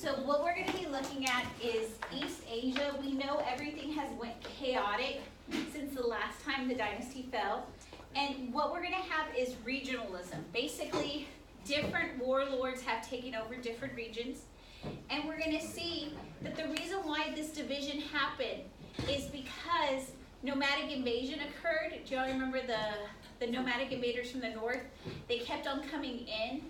So what we're going to be looking at is East Asia. We know everything has went chaotic since the last time the dynasty fell. And what we're going to have is regionalism. Basically, different warlords have taken over different regions. And we're going to see that the reason why this division happened is because nomadic invasion occurred. Do y'all remember the nomadic invaders from the north? They kept on coming in.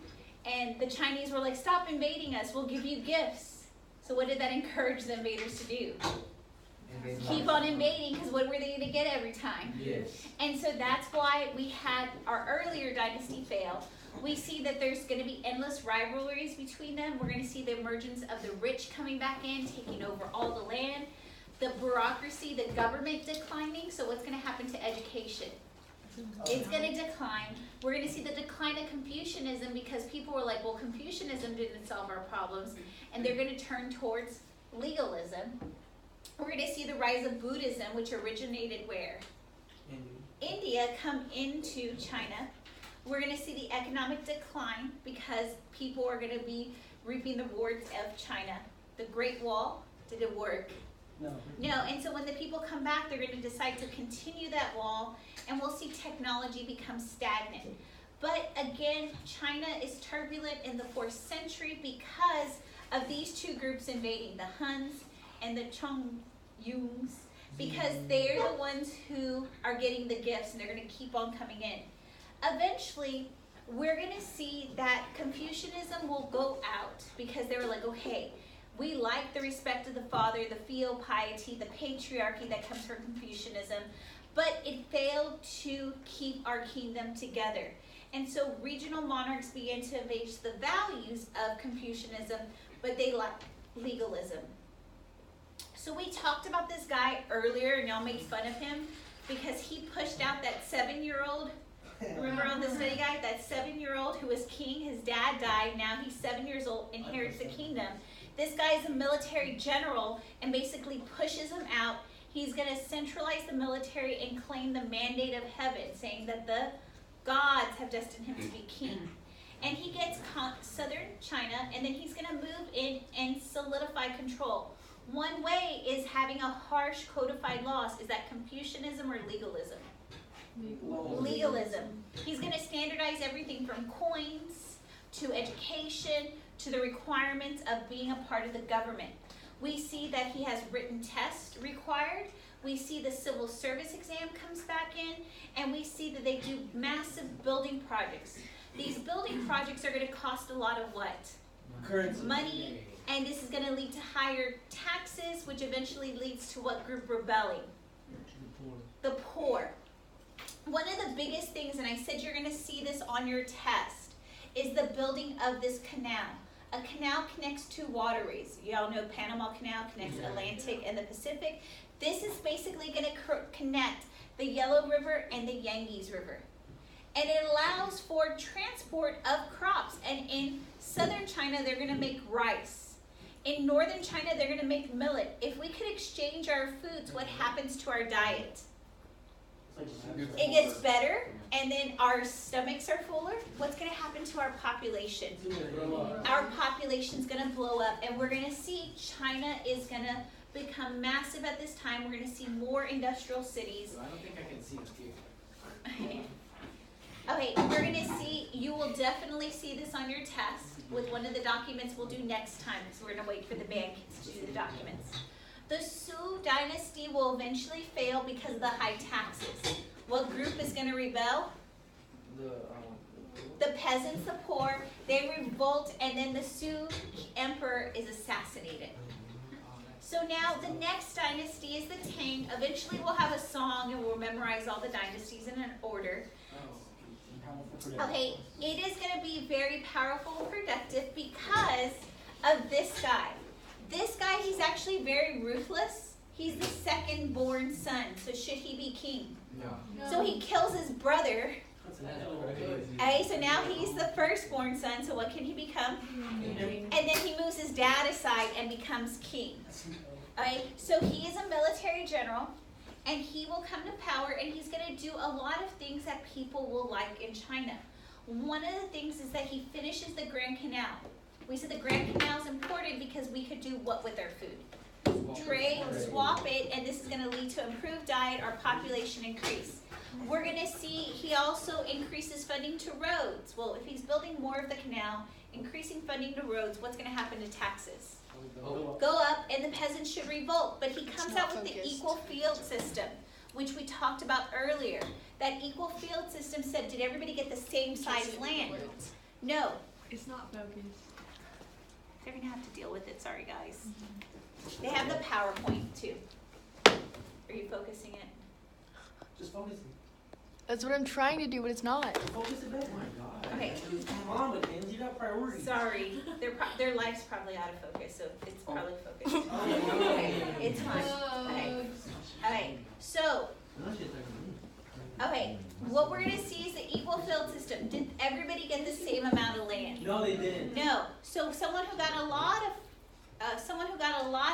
And the Chinese were like, stop invading us, we'll give you gifts. So what did that encourage the invaders to do? Keep on invading, because what were they going to get every time? Yes. And so that's why we had our earlier dynasty fail. We see that there's going to be endless rivalries between them. We're going to see the emergence of the rich coming back in, taking over all the land. The bureaucracy, the government declining. So what's going to happen to education? It's going to decline. We're going to see the decline of Confucianism because people were like, well, Confucianism didn't solve our problems. And they're going to turn towards legalism. We're going to see the rise of Buddhism, which originated where? India, come into China. We're going to see the economic decline because people are going to be reaping the rewards of China. The Great Wall, did it work? No, and so when the people come back, they're going to decide to continue that wall, and we'll see technology become stagnant. But again, China is turbulent in the 4th century because of these two groups invading, the Huns and the Chongyungs, because they're the ones who are getting the gifts, and they're going to keep on coming in. Eventually, we're going to see that Confucianism will go out because they were like, okay, we like the respect of the father, the filial piety, the patriarchy that comes from Confucianism, but it failed to keep our kingdom together. And so regional monarchs began to embrace the values of Confucianism, but they lacked legalism. So we talked about this guy earlier, and y'all made fun of him because he pushed out that 7-year-old. Remember on the study guide, that 7-year-old who was king, his dad died, now he's 7 years old, inherits the kingdom. This guy is a military general and basically pushes him out. He's going to centralize the military and claim the mandate of heaven, saying that the gods have destined him to be king. And he gets southern China, and then he's going to move in and solidify control. One way is having a harsh codified laws. Is that Confucianism or legalism? Legalism. He's going to standardize everything from coins to education to the requirements of being a part of the government. We see that he has written tests required. We see the civil service exam comes back in, and we see that they do massive building projects. These building projects are going to cost a lot of what? Currency. Money, and this is going to lead to higher taxes, which eventually leads to what group rebelling? The poor. One of the biggest things, and I said you're going to see this on your test, is the building of this canal. A canal connects two waterways. You all know Panama Canal connects the Atlantic and the Pacific. This is basically going to connect the Yellow River and the Yangtze River. And it allows for transport of crops. And in southern China, they're going to make rice. In northern China, they're going to make millet. If we could exchange our foods, what happens to our diet? It gets better, and then our stomachs are fuller. What's going to happen to our population? Our population's going to blow up, and we're going to see China is going to become massive at this time. We're going to see more industrial cities. I don't think I can see the future. Okay, we're going to see, you will definitely see this on your test with one of the documents we'll do next time, so we're going to wait for the band kids to do the documents. The Sui dynasty will eventually fail because of the high taxes. What group is going to rebel? The peasants, the poor. They revolt, and then the Sui emperor is assassinated. So now the next dynasty is the Tang. Eventually we'll have a song, and we'll memorize all the dynasties in an order. Okay, it is going to be very powerful and productive because of this guy. This guy, he's actually very ruthless. He's the second born son, so should he be king? No. So he kills his brother. Okay, so now he's the firstborn son, so what can he become? And then he moves his dad aside and becomes king. Okay, so he is a military general, and he will come to power, and he's going to do a lot of things that people will like in China. One of the things is that he finishes the Grand Canal. We said the Grand Canal is important because we could do what with our food? Trade, swap it, and this is gonna lead to improved diet, our population increase. We're gonna see he also increases funding to roads. Well, if he's building more of the canal, increasing funding to roads, what's gonna happen to taxes? Go up, and the peasants should revolt. But he comes out with the equal field system, which we talked about earlier. That equal field system said, did everybody get the same size land? No. It's not focused. They're gonna have to deal with it, sorry guys. They have the PowerPoint too. Are you focusing it? Just focus it. That's what I'm trying to do, but it's not. Focus it better. Oh my God. Okay. Come on, Mackenzie, you got priorities. Sorry, their life's probably out of focus, so it's probably focused. Oh, Okay, it's fine. Okay. Okay, so, okay, what we're gonna see is the equal field system. Did everybody get the same amount of land? No, they didn't. No. So someone who got a lot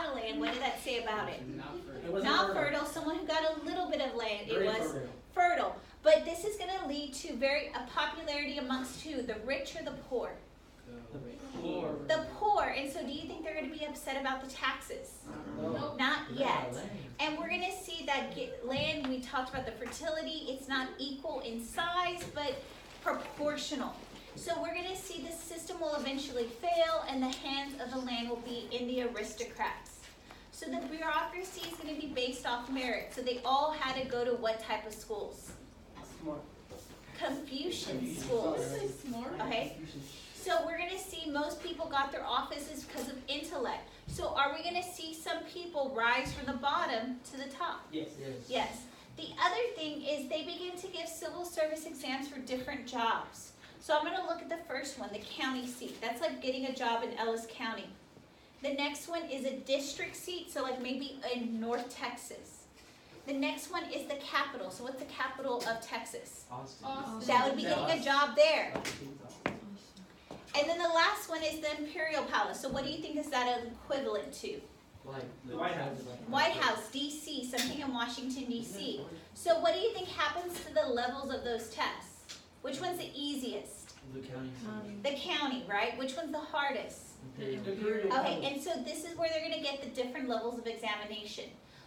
of land, what did that say about it? It wasn't Not fertile. Someone who got a little bit of land, it Very was fertile. fertile. But this is going to lead to a popularity amongst who? The rich or the poor? The poor. The poor. And so do you think they're going to be upset about the taxes? No. Not yet. And we're going to see that land, we talked about the fertility, it's not equal in size, but proportional. So we're going to see the system will eventually fail and the hands of the land will be in the aristocrats. So the bureaucracy is going to be based off merit. So they all had to go to what type of schools? Smart. Confucian schools. Okay? So we're going to see most people got their offices because of intellect. So are we going to see some people rise from the bottom to the top? Yes. Yes. The other thing is they begin to give civil service exams for different jobs. So I'm going to look at the first one, the county seat. That's like getting a job in Ellis County. The next one is a district seat, so like maybe in North Texas. The next one is the capital. So what's the capital of Texas? Austin. That would be getting a job there. And then the last one is the Imperial Palace. So what do you think is that equivalent to? Like the White House. White House, D.C., something in Washington, D.C. So what do you think happens to the levels of those tests? Which one's the easiest? The county. The county, right? Which one's the hardest? Okay, and so this is where they're going to get the different levels of examination.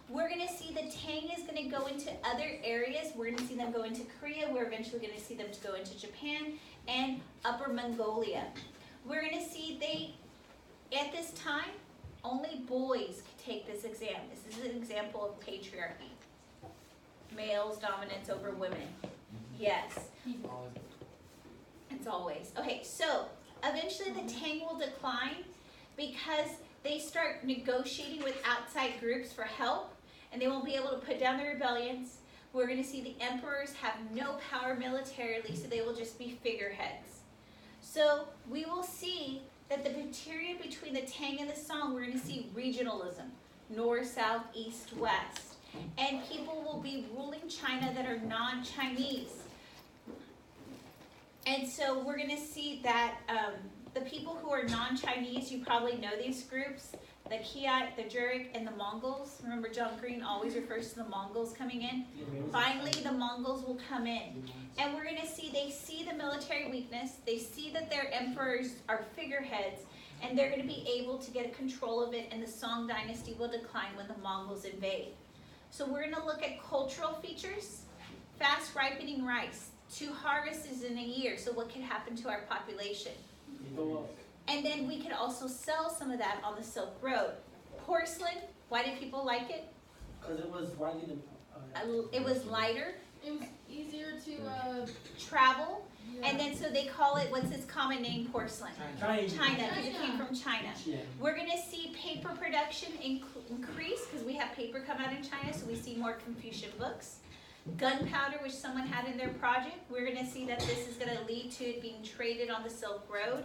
We're going to see the Tang is going to go into other areas. We're going to see them go into Korea. We're eventually going to see them to go into Japan and Upper Mongolia. We're going to see at this time, only boys could take this exam. This is an example of patriarchy. Males' dominance over women. Yes. It's always. Okay, so eventually the Tang will decline because they start negotiating with outside groups for help and they won't be able to put down the rebellions. We're going to see the emperors have no power militarily, so they will just be figureheads. So we will see that the period between the Tang and the Song, we're going to see regionalism, north, south, east, west. And people will be ruling China that are non-Chinese. And so we're going to see that the people who are non-Chinese, you probably know these groups, the Kiat, the Jurek, and the Mongols. Remember John Green always refers to the Mongols coming in. Finally, the Mongols will come in. And we're going to see, they see the military weakness, they see that their emperors are figureheads, and they're going to be able to get control of it, and the Song dynasty will decline when the Mongols invade. So we're going to look at cultural features, fast ripening rice, 2 harvests in a year, so what can happen to our population? And then we could also sell some of that on the Silk Road. Porcelain, why did people like it? Because it was widely. It was lighter. It was easier to travel. yeah. And then so they call it, what's its common name, porcelain? China, because it came from China. Yeah. We're going to see paper production increase because we have paper come out in China, so we see more Confucian books. Gunpowder, which someone had in their project, we're going to see that this is going to lead to it being traded on the Silk Road.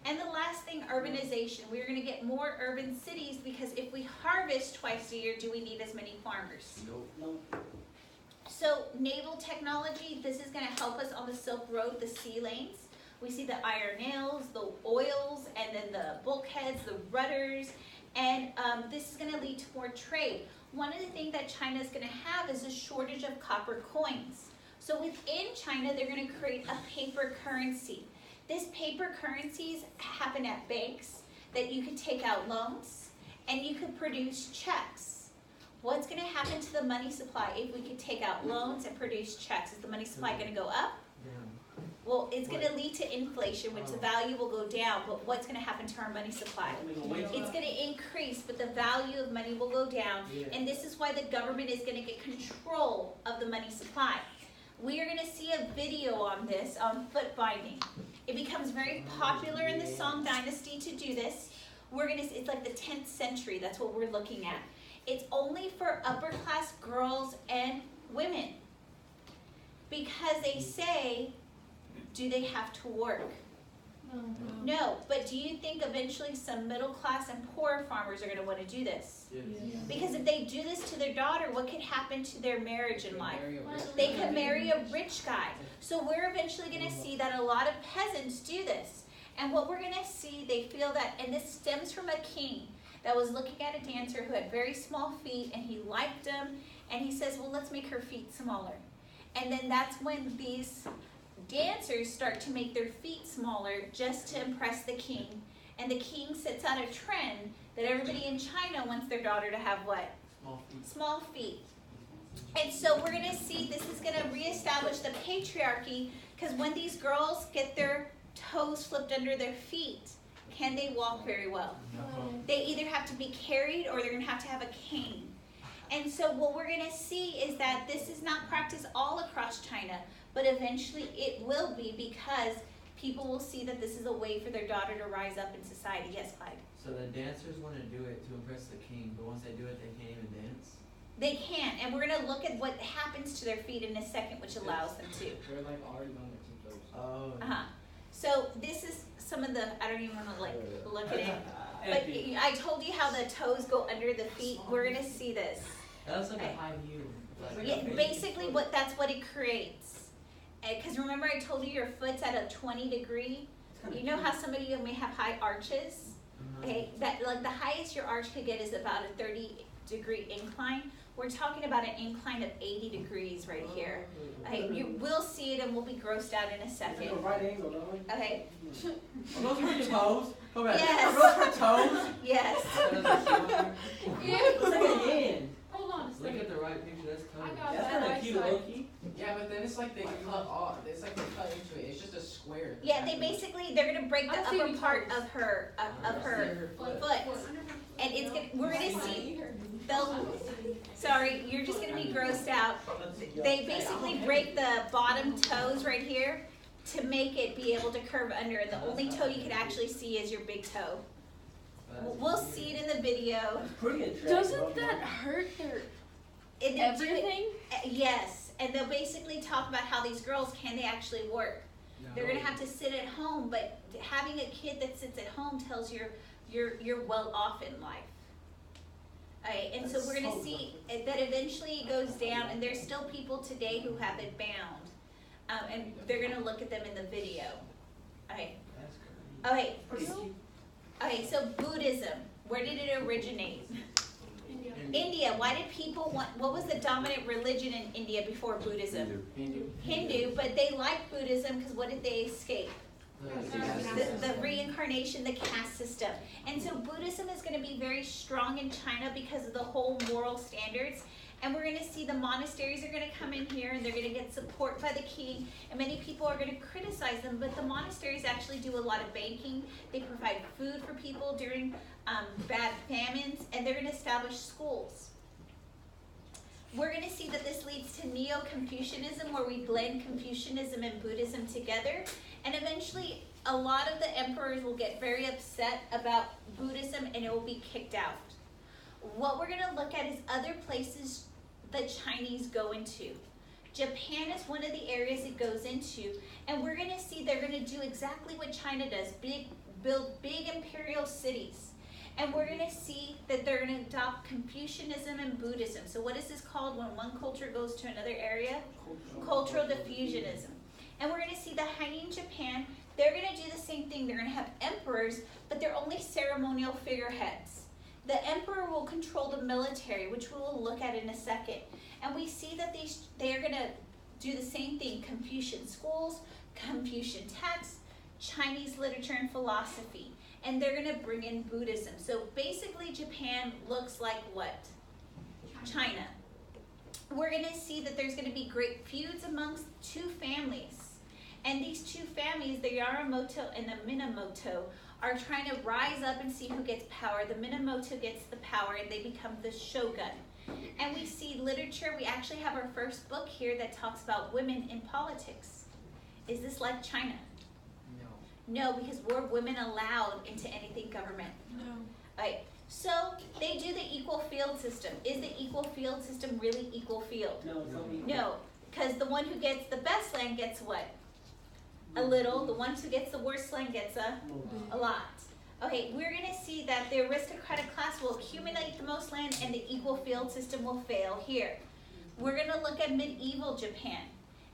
And the last thing, urbanization. We're going to get more urban cities because if we harvest twice a year, do we need as many farmers? Nope. So naval technology, this is going to help us on the Silk Road, the sea lanes. We see the iron nails, the oils, and then the bulkheads, the rudders, and this is going to lead to more trade. One of the things that China is going to have is a shortage of copper coins. So within China, they're going to create a paper currency. This paper currencies happen at banks that you could take out loans and you could produce checks. What's gonna happen to the money supply if we could take out loans and produce checks? Is the money supply gonna go up? Well, it's gonna lead to inflation, which the value will go down, but what's gonna happen to our money supply? It's gonna increase, but the value of money will go down, and this is why the government is gonna get control of the money supply. We are gonna see a video on this, on foot binding. It becomes very popular in the Song Dynasty to do this. It's like the 10th century, that's what we're looking at. It's only for upper class girls and women. Because they say, do they have to work? No, but do you think eventually some middle class and poor farmers are going to want to do this? Because if they do this to their daughter, what could happen to their marriage in life? They could marry a rich guy. So we're eventually going to see that a lot of peasants do this. And what we're going to see, they feel that, and this stems from a king that was looking at a dancer who had very small feet, and he liked them, and he says, well, let's make her feet smaller. And then that's when these dancers start to make their feet smaller just to impress the king. And the king sets out a trend that everybody in China wants their daughter to have what? Small feet. And so we're going to see this is going to reestablish the patriarchy, because when these girls get their toes flipped under their feet, can they walk very well? No. They either have to be carried or they're going to have a cane. And so what we're going to see is that this is not practiced all across China, but eventually it will be, because people will see that this is a way for their daughter to rise up in society. Yes, Clyde? So the dancers want to do it to impress the king, but once they do it, they can't even dance? They can, and we're going to look at what happens to their feet in a second, which allows them to. They're like already on their toes. Oh. So this is some of the, I don't even want to look at it, but I told you how the toes go under the feet. We're going to see this. That looks like a high heel. Yeah, basically that's what it creates. Because remember I told you your foot's at a 20 degree. You know how some of you may have high arches? Okay, that like the highest your arch could get is about a 30-degree incline. We're talking about an incline of 80 degrees right here. Okay, you will see it and we'll be grossed out in a second. Okay. Are those her toes? Come back. Yes. Are those her toes? Yes. Look again. Hold on a Look second. at the right picture, that's I toes. got That's that kind of cute, eyesight. low-key. Yeah, but then it's like they cut off. It's like they cut into it. It's just a square. Yeah, they're gonna break the I'm seeing upper part toes. of her foot. And we're gonna see sorry, you're just gonna be grossed out. They basically break the bottom toes right here to make it be able to curve under, and the only toe you can actually see is your big toe. We'll see it in the video. Pretty attractive. Doesn't that hurt their And they'll do it- everything? Yes, and they'll basically talk about how these girls, can they actually work? They're gonna have to sit at home, but having a kid that sits at home tells you're well off in life. Alright, and so we're gonna see that eventually it goes down, and there's still people today who have it bound. And they're gonna look at them in the video. Okay. Okay. Okay, so Buddhism, where did it originate? India. Why did people what was the dominant religion in India before Buddhism? Hindu, but they liked Buddhism because what did they escape? The reincarnation, the caste system. And so Buddhism is going to be very strong in China because of the whole moral standards. And we're going to see the monasteries are going to come in here and they're going to get support by the king. And many people are going to criticize them, but the monasteries actually do a lot of banking. They provide food for people during bad famines, and they're going to establish schools. We're going to see that this leads to Neo-Confucianism, where we blend Confucianism and Buddhism together. And eventually, a lot of the emperors will get very upset about Buddhism and it will be kicked out. What we're going to look at is other places the Chinese go into. Japan is one of the areas it goes into, and we're going to see they're going to do exactly what China does, build big imperial cities. And we're going to see that they're going to adopt Confucianism and Buddhism. So what is this called when one culture goes to another area? Cultural diffusionism. And we're going to see the Han Japan, they're going to do the same thing. They're going to have emperors, but they're only ceremonial figureheads. The emperor will control the military, which we will look at in a second. And we see that they are going to do the same thing. Confucian schools, Confucian texts, Chinese literature and philosophy, and they're gonna bring in Buddhism. So basically Japan looks like what? China. We're gonna see that there's gonna be great feuds amongst two families. And these two families, the Yamamoto and the Minamoto, are trying to rise up and see who gets power. The Minamoto gets the power and they become the shogun. And we see literature, we actually have our first book here that talks about women in politics. Is this like China? No. No, because were women allowed into anything government? No. Right. So they do the equal field system. Is the equal field system really equal field? No, it's not equal. No, because the one who gets the best land gets what? A little. The one who gets the worst land gets a lot. Okay, we're going to see that the aristocratic class will accumulate the most land and the equal field system will fail here. We're going to look at medieval Japan.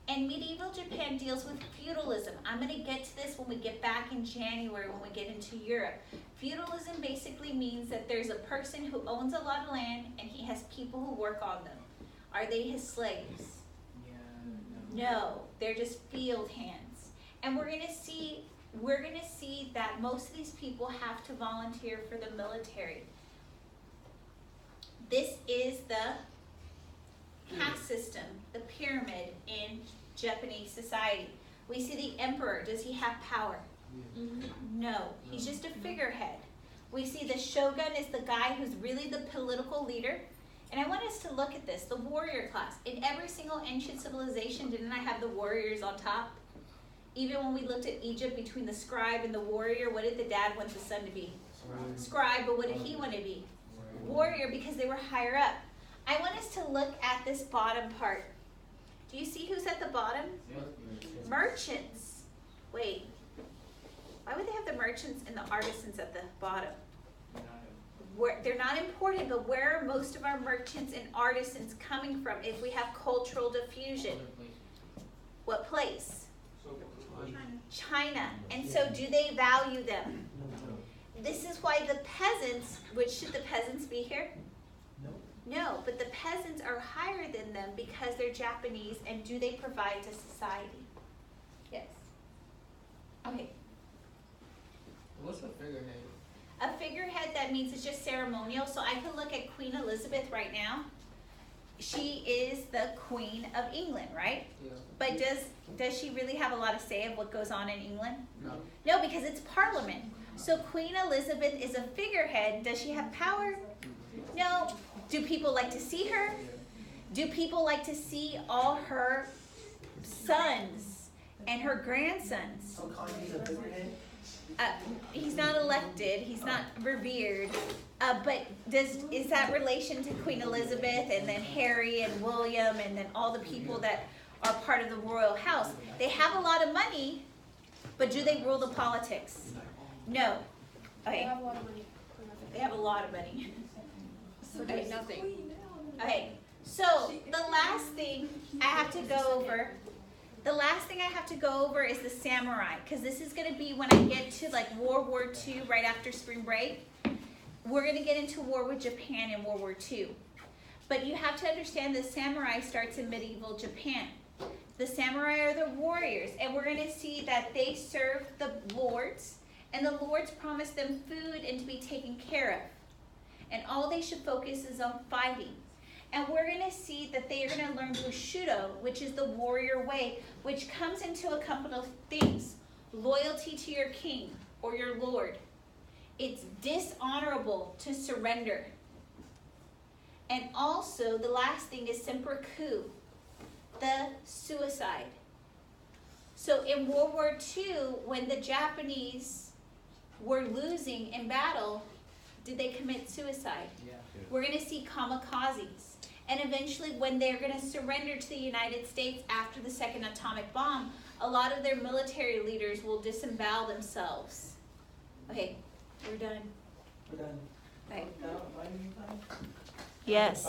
And medieval Japan deals with feudalism. I'm going to get to this when we get back in January when we get into Europe. Feudalism basically means that there's a person who owns a lot of land and he has people who work on them. Are they his slaves? Yeah, No, they're just field hands. And we're gonna see that most of these people have to volunteer for the military. This is the caste system, the pyramid in Japanese society. We see the emperor. Does he have power? No, he's just a figurehead. We see the shogun is the guy who's really the political leader. And I want us to look at this, the warrior class. In every single ancient civilization, didn't I have the warriors on top? Even when we looked at Egypt between the scribe and the warrior, what did the dad want the son to be? Scribe, but what did he want to be? Warrior, because they were higher up. I want us to look at this bottom part. Do you see who's at the bottom? Merchants. Wait, why would they have the merchants and the artisans at the bottom? They're not important, but where are most of our merchants and artisans coming from if we have cultural diffusion? What place? China. And so do they value them? This is why the peasants, which should the peasants be here? No, but the peasants are higher than them because they're Japanese, and do they provide to society? Yes. Okay. What's a figurehead? A figurehead, that means it's just ceremonial. So I can look at Queen Elizabeth right now. She is the Queen of England, right? Yeah. But does she really have a lot of say of what goes on in England? No. No, because it's Parliament. So Queen Elizabeth is a figurehead. Does she have power? No. Do people like to see her? Do people like to see all her sons and her grandsons? So Kanye's a figurehead? He's not elected, he's not revered, but is that relation to Queen Elizabeth and then Harry and William and then all the people that are part of the royal house? They have a lot of money, but do they rule the politics? No. They Okay, have a lot of money. they have a lot of money. For doing nothing. Okay, so the last thing I have to go over, is the samurai, because this is going to be when I get to like World War II, right after spring break. We're going to get into war with Japan in World War II. But you have to understand the samurai starts in medieval Japan. The samurai are the warriors, and we're going to see that they serve the lords, and the lords promise them food and to be taken care of. And all they should focus is on fighting. And we're going to see that they are going to learn Bushido, which is the warrior way, which comes into a couple of things. Loyalty to your king or your lord. It's dishonorable to surrender. And also, the last thing is seppuku, the suicide. So in World War II, when the Japanese were losing in battle, did they commit suicide? Yeah. We're going to see kamikazes. And eventually, when they're going to surrender to the United States after the second atomic bomb, a lot of their military leaders will disembowel themselves. Okay, we're done. We're done. Okay. Now, bye, bye. Yes.